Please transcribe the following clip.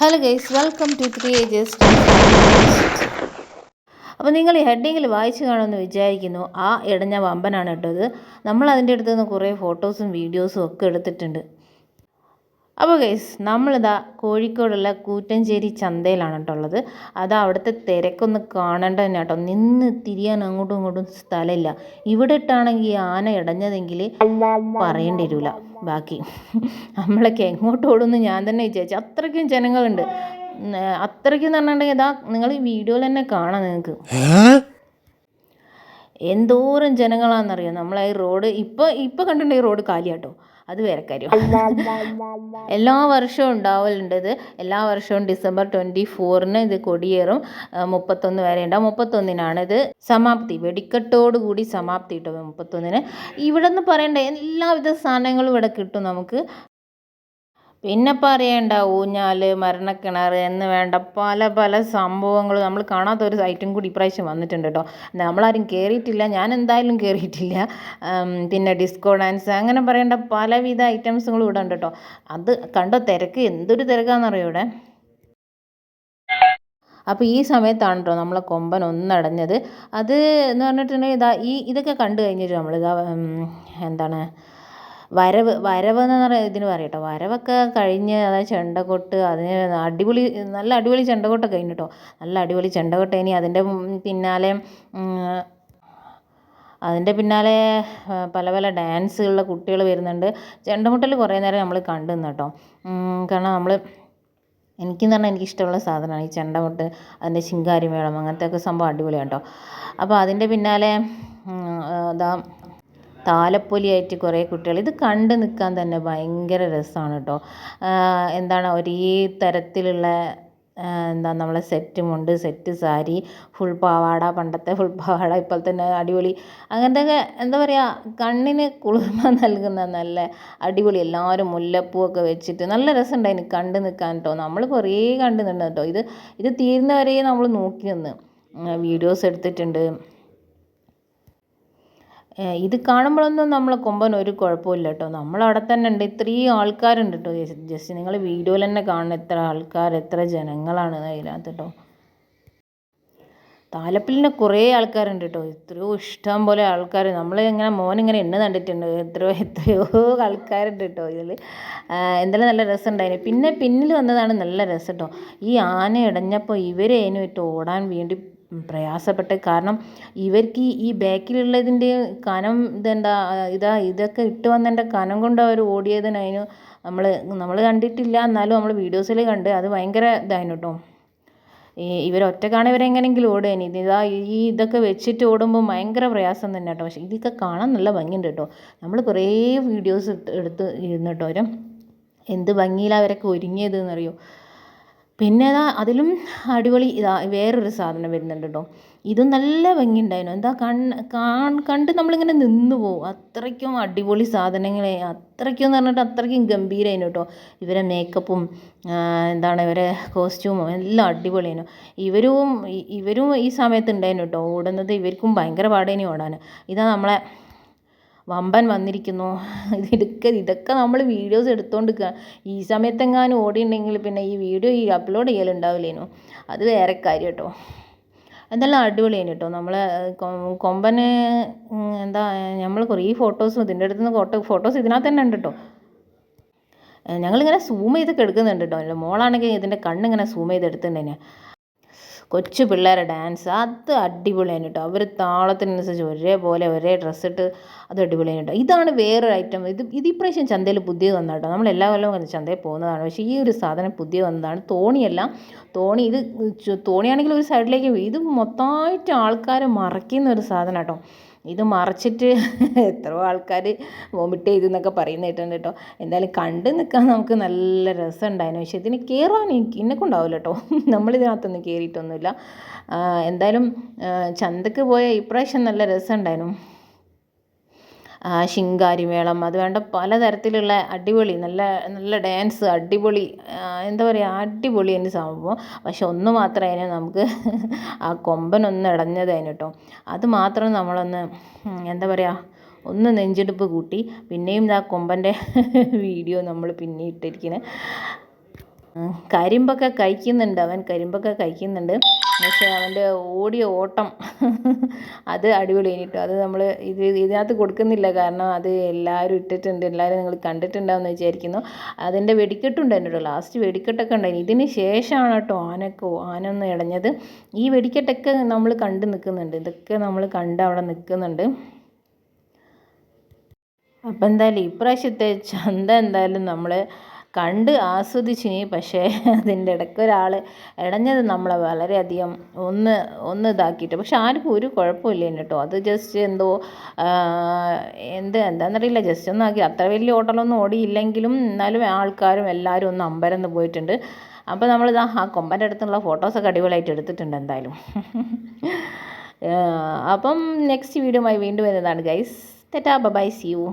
Hello guys, welcome to 3 AJ's test. അപ്പോൾ നിങ്ങൾ ഈ ഹെഡിങ്ങിൽ വായിച്ചു കാണുമെന്ന് വിചാരിക്കുന്നു. ആ ഇടഞ്ഞ വമ്പനാണ് കേട്ടോ ഇത്. നമ്മൾ അതിൻ്റെ അടുത്ത് നിന്ന് കുറേ ഫോട്ടോസും വീഡിയോസും ഒക്കെ എടുത്തിട്ടുണ്ട്. അപ്പോൾ ഗൈസ്, നമ്മളിതാ കോഴിക്കോടുള്ള കൂറ്റഞ്ചേരി ചന്തയിലാണ് കേട്ടോ ഉള്ളത്. അതാ അവിടുത്തെ തിരക്കൊന്ന് കാണേണ്ട തന്നെ കേട്ടോ. നിന്ന് തിരിയാൻ അങ്ങോട്ടും ഇങ്ങോട്ടും സ്ഥലമില്ല. ഇവിടെ ഇട്ടാണെങ്കിൽ ആന ഇടഞ്ഞതെങ്കിൽ പറയേണ്ടി വരില്ല ബാക്കി. നമ്മളൊക്കെ എങ്ങോട്ട് ഓടുന്നു ഞാൻ തന്നെ വിചാരിച്ചു. അത്രയ്ക്കും ജനങ്ങളുണ്ട്. അത്രയ്ക്കും എന്ന് പറഞ്ഞിട്ടുണ്ടെങ്കിൽ ഇതാ നിങ്ങൾ ഈ വീഡിയോയിൽ തന്നെ കാണാം നിങ്ങൾക്ക് എന്തോരം ജനങ്ങളാണെന്നറിയാം. നമ്മളെ ഈ റോഡ് ഇപ്പോൾ കണ്ടിട്ടുണ്ട്. ഈ റോഡ് കാലിയാട്ടോ, അത് വേറെ കാര്യം. എല്ലാ വർഷവും ഉണ്ടാവലുണ്ട് ഇത്. എല്ലാ വർഷവും December 24 ഇത് കൊടിയേറും. 31 വരെ ഉണ്ടാവും. 31 ഇത് സമാപ്തി, വെടിക്കെട്ടോടുകൂടി സമാപ്തി കിട്ടും 31. ഇവിടെ നിന്ന് പറയേണ്ട എല്ലാവിധ സാധനങ്ങളും ഇവിടെ കിട്ടും നമുക്ക്. പിന്നെ പറയേണ്ട ഊഞ്ഞാൽ, മരണക്കിണർ എന്ന് വേണ്ട പല പല സംഭവങ്ങൾ നമ്മൾ കാണാത്തൊരു ഐറ്റം കൂടി ഇപ്രാവശ്യം വന്നിട്ടുണ്ട് കേട്ടോ. നമ്മളാരും കയറിയിട്ടില്ല, ഞാൻ എന്തായാലും കയറിയിട്ടില്ല. പിന്നെ ഡിസ്കോ ഡാൻസ്, അങ്ങനെ പറയേണ്ട പലവിധ ഐറ്റംസുകളും ഇവിടെ ഉണ്ട് കേട്ടോ. അത് കണ്ടോ, തിരക്ക് എന്തൊരു തിരക്കാണെന്നറിയോ ഇവിടെ. അപ്പോൾ ഈ സമയത്താണ് കേട്ടോ നമ്മളെ കൊമ്പൻ ഒന്നടഞ്ഞത്. അത് എന്ന് പറഞ്ഞിട്ടുണ്ടെങ്കിൽ ഇതൊക്കെ കണ്ടു കഴിഞ്ഞിട്ട് നമ്മളിതാ എന്താണ് വരവ് എന്ന് പറയുന്നത് ഇതിന് പറയും കേട്ടോ. വരവൊക്കെ കഴിഞ്ഞ് അതായത് ചെണ്ടകൊട്ട്, അതിന് നല്ല അടിപൊളി ചെണ്ടകൊട്ടൊക്കെ കഴിഞ്ഞു കേട്ടോ. നല്ല അടിപൊളി ചെണ്ടകൊട്ട. ഇനി അതിൻ്റെ പിന്നാലെ പല പല ഡാൻസുകളുടെ കുട്ടികൾ വരുന്നുണ്ട്. ചെണ്ടമുട്ടൽ കുറേ നേരം നമ്മൾ കണ്ടു നിന്ന് കേട്ടോ. കാരണം എനിക്കെന്ന് പറഞ്ഞാൽ എനിക്കിഷ്ടമുള്ള സാധനമാണ് ഈ ചെണ്ടമുട്ട്, അതിൻ്റെ ശിങ്കാരി മേളം, അങ്ങനത്തെയൊക്കെ സംഭവം അടിപൊളിയാണ് കേട്ടോ. അപ്പോൾ അതിൻ്റെ പിന്നാലെ താലപ്പൊലിയായിട്ട് കുറേ കുട്ടികൾ. ഇത് കണ്ട് നിൽക്കാൻ തന്നെ ഭയങ്കര രസമാണ് കേട്ടോ. ഒരേ തരത്തിലുള്ള നമ്മളെ സെറ്റ് മുണ്ട്, സെറ്റ് സാരി, ഫുൾ പാവാട, പണ്ടത്തെ ഫുൾ പാവാട, ഇപ്പോൾ തന്നെ അടിപൊളി, അങ്ങനത്തെ കണ്ണിന് കുളിർമ നൽകുന്ന നല്ല അടിപൊളി. എല്ലാവരും മുല്ലപ്പൂവൊക്കെ വെച്ചിട്ട് നല്ല രസമുണ്ടായിന് കണ്ട് നിൽക്കാൻ കേട്ടോ. നമ്മൾ കുറേ കണ്ട് നിന്നു കേട്ടോ. ഇത് തീരുന്നവരെ നമ്മൾ നോക്കി നിന്ന് വീഡിയോസ് എടുത്തിട്ടുണ്ട്. ഇത് കാണുമ്പോഴൊന്നും നമ്മളെ കൊമ്പൻ ഒരു കുഴപ്പമില്ല കേട്ടോ. നമ്മളവിടെ തന്നെ ഉണ്ട്. ഇത്രയും ആൾക്കാരുണ്ട് കേട്ടോ. ജസ്റ്റ് നിങ്ങൾ വീഡിയോയിൽ തന്നെ കാണുന്ന എത്ര ആൾക്കാർ, എത്ര ജനങ്ങളാണ് അതിനകത്ത് കേട്ടോ. താലപ്പിലിന് കുറേ ആൾക്കാരുണ്ട് കേട്ടോ. എത്രയോ ഇഷ്ടം പോലെ ആൾക്കാർ. മോനിങ്ങനെ എണ്ണ കണ്ടിട്ടുണ്ട്. എത്രയോ ആൾക്കാരുണ്ട് കേട്ടോ ഇതിൽ. എന്തായാലും നല്ല രസമുണ്ടായിരുന്നു. പിന്നെ പിന്നിൽ വന്നതാണ് നല്ല രസം കേട്ടോ. ഈ ആന ഇടഞ്ഞപ്പോൾ ഇവരേനു ഇട്ട് ഓടാൻ വേണ്ടി പ്രയാസപ്പെട്ട്. കാരണം ഇവർക്ക് ഈ ബാക്കിലുള്ളതിൻ്റെ കനം ഇതൊക്കെ ഇട്ട് വന്നതിൻ്റെ കനം കൊണ്ട് അവർ ഓടിയതിനു നമ്മൾ കണ്ടിട്ടില്ല. എന്നാലും നമ്മൾ വീഡിയോസിൽ കണ്ട്. അത് ഭയങ്കര ഇതായിരുന്നു കേട്ടോ. ഇവരൊറ്റക്കാണ് ഇവരെങ്ങനെയെങ്കിലും ഓടുകയാണ്. ഇതൊക്കെ വെച്ചിട്ട് ഓടുമ്പോൾ ഭയങ്കര പ്രയാസം തന്നെ കേട്ടോ. പക്ഷേ ഇതൊക്കെ കാണാൻ നല്ല ഭംഗിയുണ്ട് കേട്ടോ. നമ്മൾ കുറേ വീഡിയോസ് എടുത്ത് ഇരുന്നു കേട്ടോ. എന്ത് ഭംഗിയിലാണ് അവരൊക്കെ ഒരുങ്ങിയത് എന്നറിയോ. പിന്നെ അതിലും അടിപൊളി വേറൊരു സാധനം വരുന്നുണ്ട് കേട്ടോ. ഇതും നല്ല ഭംഗി ഉണ്ടായിരുന്നു. കണ്ട് നമ്മളിങ്ങനെ നിന്ന് പോകും. അത്രയ്ക്കും അടിപൊളി സാധനങ്ങളെ, അത്രയ്ക്കും എന്ന് പറഞ്ഞിട്ട് അത്രയ്ക്കും ഗംഭീരമായിരുന്നു കേട്ടോ. ഇവരെ മേക്കപ്പും ഇവരെ കോസ്റ്റ്യൂമും എല്ലാം അടിപൊളിയായിരുന്നു. ഇവരും ഈ സമയത്ത് ഉണ്ടായിരുന്നു കേട്ടോ. ഓടുന്നത് ഇവർക്കും ഭയങ്കര പാടേനി ഓടാൻ. നമ്മളെ വമ്പൻ വന്നിരിക്കുന്നു. ഇതൊക്കെ നമ്മൾ വീഡിയോസ് എടുത്തുകൊണ്ടിരിക്കുക. ഈ സമയത്തെങ്ങാനും ഓടിയിട്ടുണ്ടെങ്കിൽ പിന്നെ ഈ വീഡിയോ അപ്ലോഡ് ചെയ്യലുണ്ടാവില്ലേനു. അത് വേറെ കാര്യം കേട്ടോ. എന്തെല്ലാം അടിപൊളിയാണ് കേട്ടോ. നമ്മളെ കൊമ്പന് നമ്മൾ കുറേ ഫോട്ടോസും ഇതിൻ്റെ അടുത്ത് നിന്ന് ഫോട്ടോസ് ഇതിനകത്ത് തന്നെ ഉണ്ട് കേട്ടോ. ഞങ്ങളിങ്ങനെ സൂം ചെയ്തൊക്കെ എടുക്കുന്നുണ്ട് കേട്ടോ. മോളാണെങ്കിൽ ഇതിൻ്റെ കണ്ണിങ്ങനെ സൂം ചെയ്ത് എടുത്തിട്ടുണ്ടേനെ. കൊച്ചു പിള്ളേരെ ഡാൻസ് അത് അടിപൊളിയാണ് കേട്ടോ. അവർ താളത്തിനനുസരിച്ച് ഒരേപോലെ ഒരേ ഡ്രസ്സിട്ട് അത് അടിപൊളിയാണ് കേട്ടോ. ഇതാണ് വേറൊരു ഐറ്റം. ഇത് ഇപ്രാവശ്യം ചന്തയിൽ പുതിയത് വന്നതാണ് കേട്ടോ. നമ്മൾ എല്ലാ കൊല്ലവും ചന്തയിൽ പോകുന്നതാണ്. പക്ഷേ ഈ ഒരു സാധനം പുതിയ വന്നതാണ്. തോണിയാണെങ്കിൽ ഒരു സൈഡിലേക്ക്, ഇത് മൊത്തമായിട്ട് ആൾക്കാരെ മറയ്ക്കുന്ന ഒരു സാധനം കേട്ടോ. ഇത് മറച്ചിട്ട് എത്രയോ ആൾക്കാർ വോമിറ്റ് ചെയ്തെന്നൊക്കെ പറയുന്ന കേട്ടുണ്ട് കേട്ടോ. എന്തായാലും കണ്ടു നിൽക്കാൻ നമുക്ക് നല്ല രസം ഉണ്ടായിരുന്നു. പക്ഷേ ഇതിന് കയറാൻ എന്നെക്കൊണ്ടാവില്ല കേട്ടോ. നമ്മളിതിനകത്തൊന്നും കയറിയിട്ടൊന്നുമില്ല. എന്തായാലും ചന്തക്ക് പോയ ഇപ്രാവശ്യം നല്ല രസം ഉണ്ടായിരുന്നു. ശിങ്കാരിമേളം, അത് വേണ്ട പലതരത്തിലുള്ള അടിപൊളി നല്ല നല്ല ഡാൻസ്, അടിപൊളി അടിപൊളി എൻ്റെ സംഭവം. പക്ഷെ ഒന്ന് മാത്രമേ നമുക്ക് ആ കൊമ്പനൊന്ന് ഇടഞ്ഞതായിരുന്നു കേട്ടോ. അത് മാത്രം നമ്മളൊന്ന് ഒന്ന് നെഞ്ചെടുപ്പ് കൂട്ടി. പിന്നെയും ആ കൊമ്പൻ്റെ വീഡിയോ നമ്മൾ പിന്നെ ഇട്ടിരിക്കുന്നത്. കരിമ്പൊക്കെ കഴിക്കുന്നുണ്ട്, അവൻ കരിമ്പൊക്കെ കഴിക്കുന്നുണ്ട്. പക്ഷേ അവൻ്റെ ഓടിയ ഓട്ടം അത് അടിപൊളി കഴിഞ്ഞിട്ടോ. അത് നമ്മൾ ഇതിനകത്ത് കൊടുക്കുന്നില്ല, കാരണം അത് എല്ലാവരും ഇട്ടിട്ടുണ്ട്, എല്ലാവരും നിങ്ങൾ കണ്ടിട്ടുണ്ടാവുമെന്ന് വിചാരിക്കുന്നു. അതിൻ്റെ വെടിക്കെട്ടുണ്ടായിരുന്നു കേട്ടോ, ലാസ്റ്റ് വെടിക്കെട്ടൊക്കെ ഉണ്ടായിരുന്നു. ഇതിന് ശേഷമാണ് കേട്ടോ ആന ഒന്ന് ഇടഞ്ഞത്. ഈ വെടിക്കെട്ടൊക്കെ നമ്മൾ കണ്ട് നിൽക്കുന്നുണ്ട്, ഇതൊക്കെ നമ്മൾ കണ്ട് അവിടെ നിൽക്കുന്നുണ്ട്. അപ്പം എന്തായാലും ഇപ്രാവശ്യത്തെ ചന്ത എന്തായാലും നമ്മൾ കണ്ട് ആസ്വദിച്ചിനി. പക്ഷേ അതിൻ്റെ ഇടയ്ക്ക് ഒരാൾ ഇടഞ്ഞത് നമ്മളെ വളരെയധികം ഒന്ന് ഇതാക്കിയിട്ട്. പക്ഷെ ആർക്കും ഒരു കുഴപ്പമില്ല കേട്ടോ. അത് ജസ്റ്റ് എന്തോ എന്താണെന്നറിയില്ല, ജസ്റ്റ് ഒന്ന് ആക്കി. അത്ര വലിയ ഓട്ടലൊന്നും ഓടിയില്ലെങ്കിലും എന്നാലും ആൾക്കാരും എല്ലാവരും ഒന്ന് അമ്പരന്ന് പോയിട്ടുണ്ട്. അപ്പോൾ നമ്മളിതാ ആ കൊമ്പൻ്റെ അടുത്തുള്ള ഫോട്ടോസൊക്കെ അടിപൊളിയായിട്ട് എടുത്തിട്ടുണ്ട് എന്തായാലും. അപ്പം നെക്സ്റ്റ് വീഡിയോയുമായി വീണ്ടും വരുന്നതാണ് guys. Tata bye, see U.